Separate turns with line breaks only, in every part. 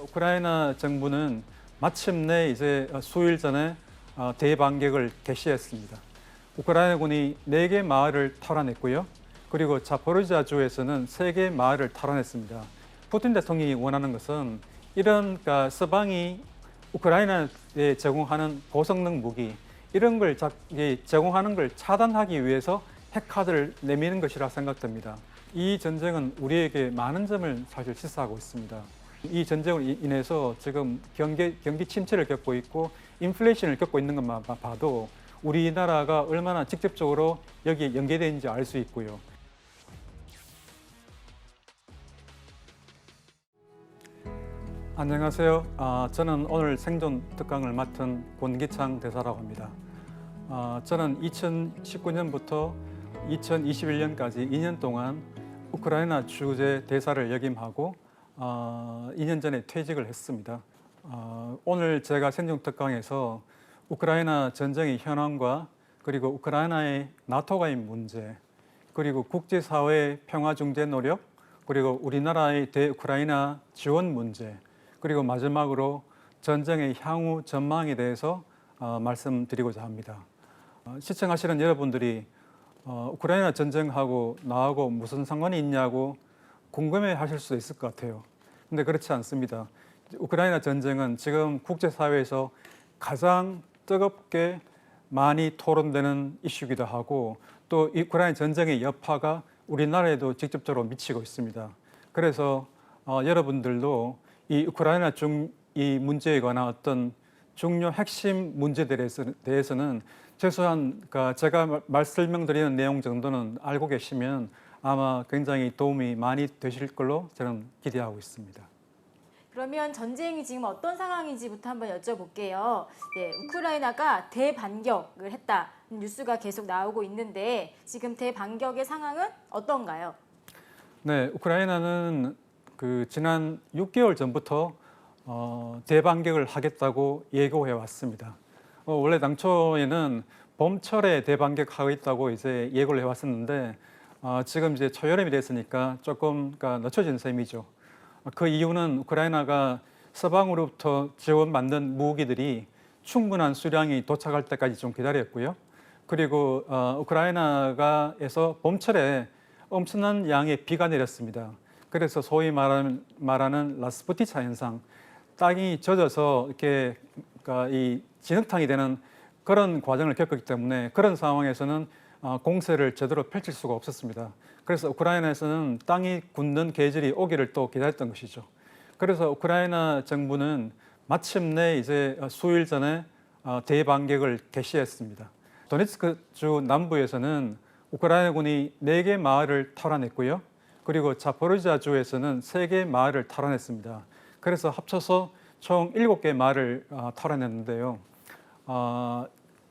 우크라이나 정부는 마침내 이제 수일 전에 대반격을 개시했습니다. 우크라이나군이 4개 마을을 탈환했고요. 그리고 자포리지아주에서는 3개 마을을 탈환했습니다. 푸틴 대통령이 원하는 것은 이런 서방이 우크라이나에 제공하는 고성능 무기 이런 걸 제공하는 걸 차단하기 위해서 핵카드를 내미는 것이라 생각됩니다. 이 전쟁은 우리에게 많은 점을 사실 시사하고 있습니다. 이 전쟁으로 인해서 지금 경기 침체를 겪고 있고 인플레이션을 겪고 있는 것만 봐도 우리나라가 얼마나 직접적으로 여기에 연계되어 있는지 알 수 있고요. 안녕하세요. 저는 오늘 생존 특강을 맡은 권기창 대사라고 합니다. 저는 2019년부터 2021년까지 2년 동안 우크라이나 주재 대사를 역임하고 2년 전에 퇴직을 했습니다. 오늘 제가 생존 특강에서 우크라이나 전쟁의 현황과 그리고 우크라이나의 나토 가입 문제, 그리고 국제사회의 평화 중재 노력, 그리고 우리나라의 대우크라이나 지원 문제, 그리고 마지막으로 전쟁의 향후 전망에 대해서 말씀드리고자 합니다. 시청하시는 여러분들이 우크라이나 전쟁하고 나하고 무슨 상관이 있냐고 궁금해 하실 수도 있을 것 같아요. 근데 그렇지 않습니다. 우크라이나 전쟁은 지금 국제사회에서 가장 뜨겁게 많이 토론되는 이슈이기도 하고 또 이 우크라이나 전쟁의 여파가 우리나라에도 직접적으로 미치고 있습니다. 그래서 여러분들도 이 우크라이나 이 문제에 관한 어떤 중요 핵심 문제들에 대해서는 최소한 제가 설명드리는 내용 정도는 알고 계시면 아마 굉장히 도움이 많이 되실 걸로 저는 기대하고 있습니다.
그러면 전쟁이 지금 어떤 상황인지부터 한번 여쭤볼게요. 네, 우크라이나가 대반격을 했다 뉴스가 계속 나오고 있는데 지금 대반격의 상황은 어떤가요?
네, 우크라이나는 지난 6개월 전부터 대반격을 하겠다고 예고해 왔습니다. 원래 당초에는 봄철에 대반격하겠다고 이제 예고를 해왔었는데 지금 이제 초여름이 됐으니까 조금 늦춰진 셈이죠. 그 이유는 우크라이나가 서방으로부터 지원받는 무기들이 충분한 수량이 도착할 때까지 좀 기다렸고요. 그리고 우크라이나에서 봄철에 엄청난 양의 비가 내렸습니다. 그래서 소위 말하는 라스푸티차 현상, 땅이 젖어서 이렇게 이 진흙탕이 되는 그런 과정을 겪었기 때문에 그런 상황에서는 공세를 제대로 펼칠 수가 없었습니다. 그래서 우크라이나에서는 땅이 굳는 계절이 오기를 또 기다렸던 것이죠. 그래서 우크라이나 정부는 마침내 이제 수일 전에 대반격을 개시했습니다. 도네츠크 주 남부에서는 우크라이나군이 4개 마을을 탈환했고요. 그리고 자포리지아 주에서는 3개 마을을 탈환했습니다. 그래서 합쳐서 총 7개 마을을 탈환했는데요.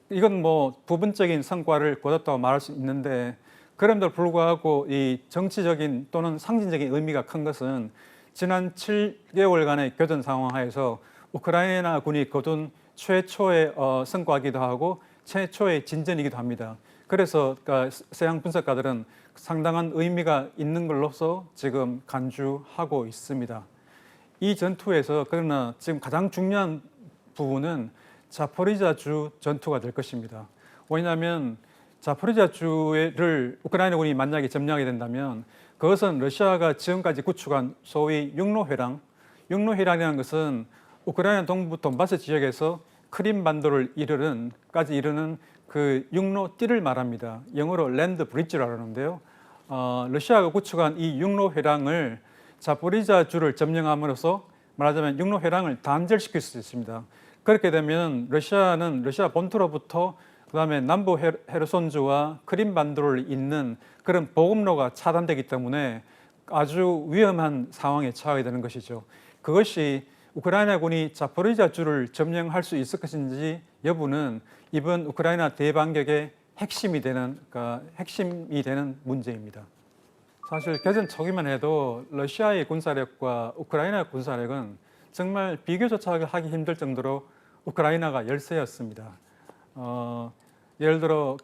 이건 뭐 부분적인 성과를 거뒀다고 말할 수 있는데 그럼에도 불구하고 이 정치적인 또는 상징적인 의미가 큰 것은 지난 7개월간의 교전 상황 하에서 우크라이나 군이 거둔 최초의 성과이기도 하고 최초의 진전이기도 합니다. 그래서 서양 분석가들은 상당한 의미가 있는 걸로서 지금 간주하고 있습니다. 이 전투에서 그러나 지금 가장 중요한 부분은 자포리지아 주 전투가 될 것입니다. 왜냐하면 자포리지아 주를 우크라이나군이 만약에 점령하게 된다면 그것은 러시아가 지금까지 구축한 소위 육로회랑이라는 것은 우크라이나 동부 돈바스 지역에서 크림 반도를 이르는 그 육로띠를 말합니다. 영어로 랜드 브릿지라고 하는데요. 러시아가 구축한 이 육로회랑을 자포리지아 주를 점령함으로써 말하자면 육로회랑을 단절시킬 수 있습니다. 그렇게 되면 러시아는 러시아 본토로부터 그다음에 남부 헤르손주와 크림 반도를 잇는 그런 보급로가 차단되기 때문에 아주 위험한 상황에 처하게 되는 것이죠. 그것이 우크라이나군이 자포리지아 주를 점령할 수 있을 것인지 여부는 이번 우크라이나 대반격의 핵심이 되는 문제입니다. 사실 개전 초기만 해도 러시아의 군사력과 우크라이나의 군사력은 정말 비교조차 하기 힘들 정도로 우크라이나가 열세였습니다. 예를 들어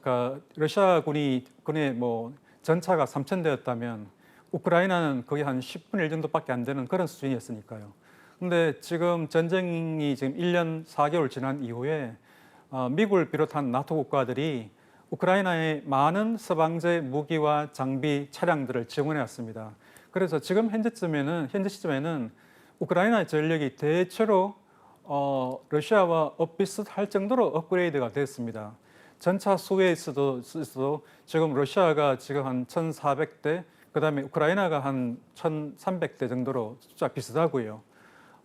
러시아 군의 전차가 3,000대였다면 우크라이나는 거의 한 10분의 1 정도밖에 안 되는 그런 수준이었으니까요. 근데 지금 전쟁이 지금 1년 4개월 지난 이후에 미국을 비롯한 나토 국가들이 우크라이나에 많은 서방제 무기와 장비, 차량들을 지원해 왔습니다. 그래서 지금 현재 시점에는 우크라이나의 전력이 대체로 러시아와 비슷할 정도로 업그레이드가 됐습니다. 전차 수에 있어도 지금 러시아가 지금 한 1,400대, 그다음에 우크라이나가 한 1,300대 정도로 숫자 비슷하고요.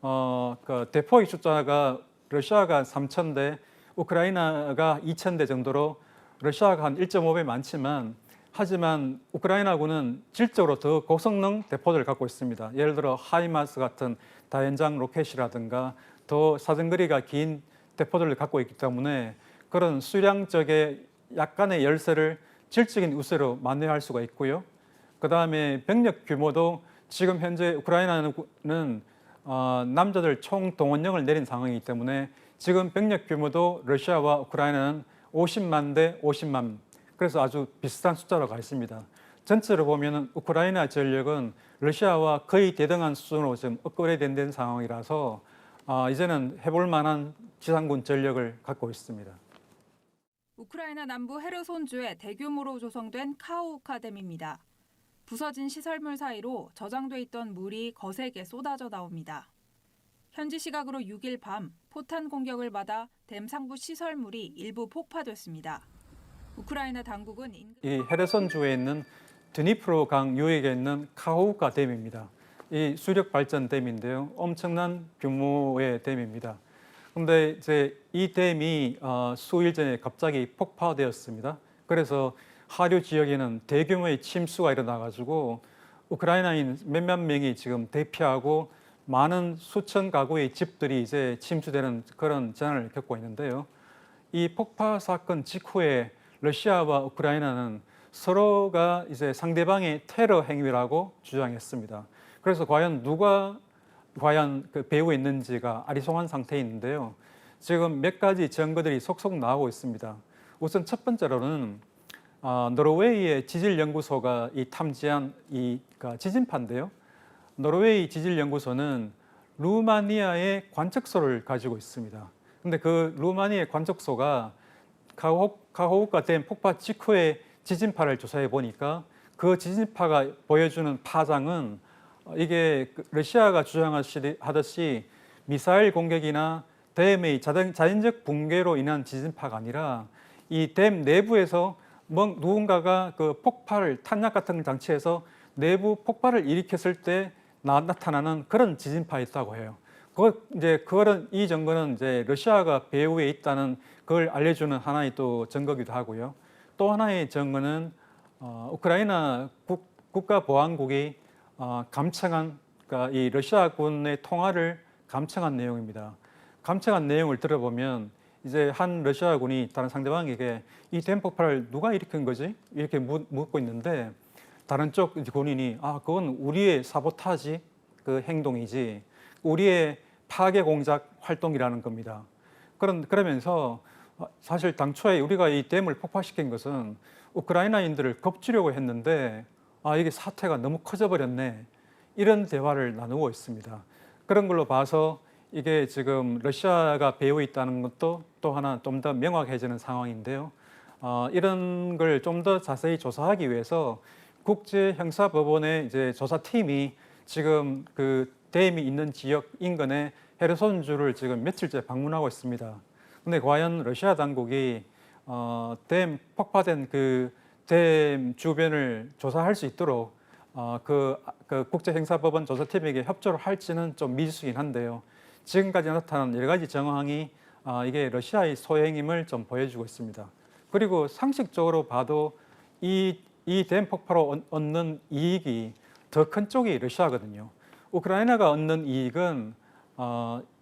그 대포의 숫자가 러시아가 3,000대, 우크라이나가 2,000대 정도로 러시아가 한 1.5배 많지만 하지만 우크라이나군은 질적으로 더 고성능 대포들을 갖고 있습니다. 예를 들어 하이마스 같은 다연장 로켓이라든가 더 사정거리가 긴 대포들을 갖고 있기 때문에 그런 수량적의 약간의 열세를 질적인 우세로 만회할 수가 있고요. 그 다음에 병력 규모도 지금 현재 우크라이나는 남자들 총 동원령을 내린 상황이기 때문에 지금 병력 규모도 러시아와 우크라이나는 50만 대 50만, 그래서 아주 비슷한 숫자로 가 있습니다. 전체로 보면 우크라이나 전력은 러시아와 거의 대등한 수준으로 지금 업그레이드 된 상황이라서 이제는 해볼 만한 지상군 전력을 갖고 있습니다.
우크라이나 남부 헤르손주에 대규모로 조성된 카호우카 댐입니다. 부서진 시설물 사이로 저장돼 있던 물이 거세게 쏟아져 나옵니다. 현지 시각으로 6일 밤 포탄 공격을 받아 댐 상부 시설물이 일부 폭파됐습니다. 우크라이나 당국은
이 헤르손주에 있는 드니프로 강 유역에 있는 카호우카 댐입니다. 이 수력 발전 댐인데요, 엄청난 규모의 댐입니다. 그런데 이제 이 댐이 수일 전에 갑자기 폭파되었습니다. 그래서 하류 지역에는 대규모의 침수가 일어나가지고 우크라이나인 몇몇 명이 지금 대피하고 많은 수천 가구의 집들이 이제 침수되는 그런 재난을 겪고 있는데요. 이 폭파 사건 직후에 러시아와 우크라이나는 서로가 이제 상대방의 테러 행위라고 주장했습니다. 그래서 누가 그 배후에 있는지가 아리송한 상태에 있는데요. 지금 몇 가지 증거들이 속속 나오고 있습니다. 우선 첫 번째로는 노르웨이의 지질연구소가 탐지한 지진파인데요. 노르웨이 지질연구소는 루마니아의 관측소를 가지고 있습니다. 근데 그 루마니아의 관측소가 카호우카 댐 폭파 직후에 지진파를 조사해 보니까 그 지진파가 보여주는 파장은 이게 러시아가 주장하듯이 미사일 공격이나 댐의 자연적 붕괴로 인한 지진파가 아니라 이 댐 내부에서 누군가가 그 탄약 같은 장치에서 내부 폭발을 일으켰을 때 나타나는 그런 지진파였다고 해요. 이 증거는 이제 러시아가 배후에 있다는 걸 알려주는 하나의 또 증거기도 하고요. 또 하나의 증거는 우크라이나 국가보안국이 감청한, 그러니까 이 러시아군의 통화를 감청한 내용입니다. 감청한 내용을 들어보면 이제 한 러시아군이 다른 상대방에게 이 댐 폭발을 누가 일으킨 거지? 이렇게 묻고 있는데 다른 쪽 군인이 그건 우리의 사보타지 그 행동이지 우리의 파괴 공작 활동이라는 겁니다. 그러면서 사실 당초에 우리가 이 댐을 폭파시킨 것은 우크라이나인들을 겁주려고 했는데 이게 사태가 너무 커져버렸네. 이런 대화를 나누고 있습니다. 그런 걸로 봐서 이게 지금 러시아가 배후에 있다는 것도 또 하나 좀 더 명확해지는 상황인데요. 이런 걸 좀 더 자세히 조사하기 위해서 국제형사법원의 이제 조사팀이 지금 그 댐이 있는 지역 인근의 헤르손주를 지금 며칠째 방문하고 있습니다. 근데 과연 러시아 당국이 댐 폭파된 그 댐 주변을 조사할 수 있도록 그 국제형사법원 조사팀에게 협조를 할지는 좀 미지수긴 한데요. 지금까지 나타난 여러 가지 정황이 이게 러시아의 소행임을 좀 보여주고 있습니다. 그리고 상식적으로 봐도 이 댐 폭파로 얻는 이익이 더 큰 쪽이 러시아거든요. 우크라이나가 얻는 이익은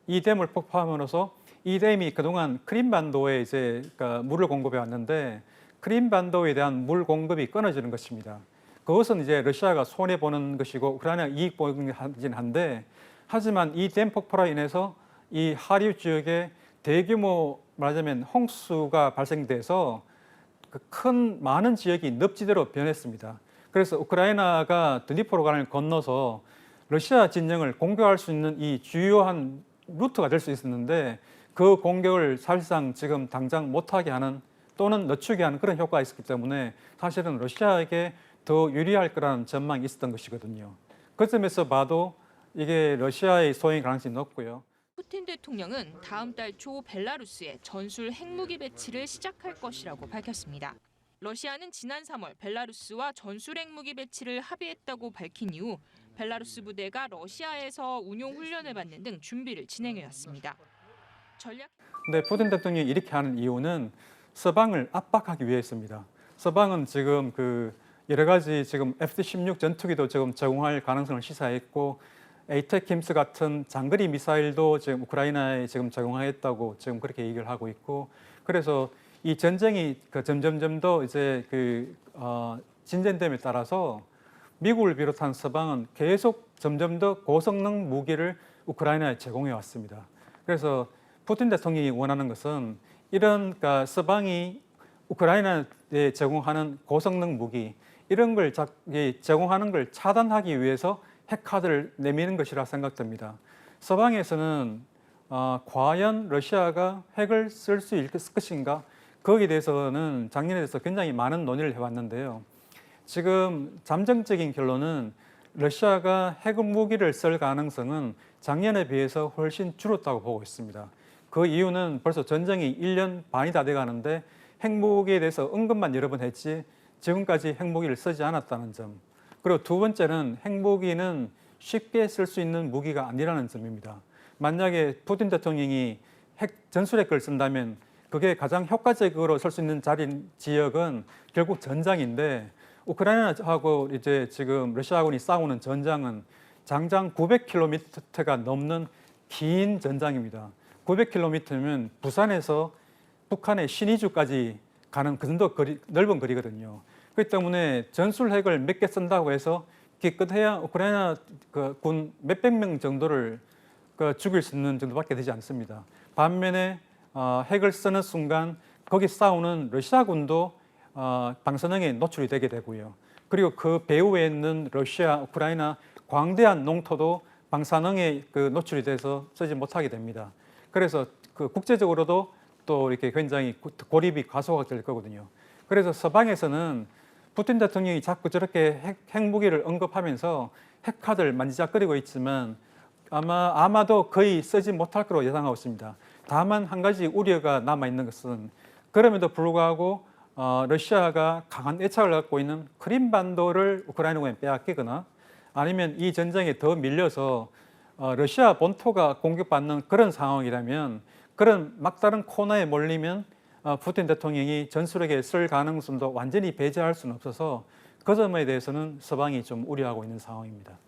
이 댐을 폭파함으로써 이 댐이 그동안 크림반도에 이제 물을 공급해 왔는데 크림반도에 대한 물 공급이 끊어지는 것입니다. 그것은 이제 러시아가 손해 보는 것이고 우크라이나가 이익 보는 것이긴 한데 하지만 이 댐 폭파로 인해서 이 하류 지역에 대규모 말하자면 홍수가 발생돼서 많은 지역이 늪지대로 변했습니다. 그래서 우크라이나가 드니프로강을 건너서 러시아 진영을 공격할 수 있는 이 주요한 루트가 될 수 있었는데 그 공격을 사실상 지금 당장 못하게 하는 또는 늦추게 하는 그런 효과가 있었기 때문에 사실은 러시아에게 더 유리할 거라는 전망이 있었던 것이거든요. 그 점에서 봐도 이게 러시아의 소행 가능성이 높고요.
푸틴 대통령은 다음 달 초 벨라루스에 전술 핵무기 배치를 시작할 것이라고 밝혔습니다. 러시아는 지난 3월 벨라루스와 전술 핵무기 배치를 합의했다고 밝힌 이후 벨라루스 부대가 러시아에서 운용 훈련을 받는 등 준비를 진행해왔습니다.
근데 푸틴 대통령이 이렇게 하는 이유는 서방을 압박하기 위해서입니다. 서방은 지금 여러 가지 지금 F-16 전투기도 지금 제공할 가능성을 시사했고 에이테킴스 같은 장거리 미사일도 지금 우크라이나에 지금 제공하겠다고 지금 그렇게 얘기를 하고 있고 그래서 이 전쟁이 점점점 더 이제 진전됨에 따라서 미국을 비롯한 서방은 계속 점점 더 고성능 무기를 우크라이나에 제공해 왔습니다. 그래서 푸틴 대통령이 원하는 것은 이런 서방이 우크라이나에 제공하는 고성능 무기 이런 걸 제공하는 걸 차단하기 위해서 핵카드를 내미는 것이라 생각됩니다. 서방에서는 과연 러시아가 핵을 쓸 수 있을 것인가 거기에 대해서는 작년에 대해서 굉장히 많은 논의를 해왔는데요. 지금 잠정적인 결론은 러시아가 핵 무기를 쓸 가능성은 작년에 비해서 훨씬 줄었다고 보고 있습니다. 그 이유는 벌써 전쟁이 1년 반이 다 돼가는데 핵무기에 대해서 언급만 여러 번 했지 지금까지 핵무기를 쓰지 않았다는 점. 그리고 두 번째는 핵무기는 쉽게 쓸 수 있는 무기가 아니라는 점입니다. 만약에 푸틴 대통령이 전술핵을 쓴다면 그게 가장 효과적으로 쓸 수 있는 지역은 결국 전장인데 우크라이나하고 이제 지금 러시아군이 싸우는 전장은 장장 900km가 넘는 긴 전장입니다. 900km면 부산에서 북한의 신의주까지 가는 그 정도 넓은 거리거든요. 그렇기 때문에 전술핵을 몇 개 쓴다고 해서 기껏해야 우크라이나 군 몇백 명 정도를 죽일 수 있는 정도밖에 되지 않습니다. 반면에 핵을 쓰는 순간 거기 싸우는 러시아군도 방사능에 노출이 되게 되고요. 그리고 그 배후에 있는 러시아, 우크라이나 광대한 농토도 방사능에 노출이 돼서 쓰지 못하게 됩니다. 그래서 국제적으로도 또 이렇게 굉장히 고립이 가속화될 거거든요. 그래서 서방에서는 푸틴 대통령이 자꾸 저렇게 핵무기를 언급하면서 핵카드를 만지작거리고 있지만 아마도 거의 쓰지 못할 거로 예상하고 있습니다. 다만 한 가지 우려가 남아있는 것은 그럼에도 불구하고 러시아가 강한 애착을 갖고 있는 크림반도를 우크라이나군에 빼앗기거나 아니면 이 전쟁에 더 밀려서 러시아 본토가 공격받는 그런 상황이라면 그런 막다른 코너에 몰리면 푸틴 대통령이 전술핵에 쓸 가능성도 완전히 배제할 수는 없어서 그 점에 대해서는 서방이 좀 우려하고 있는 상황입니다.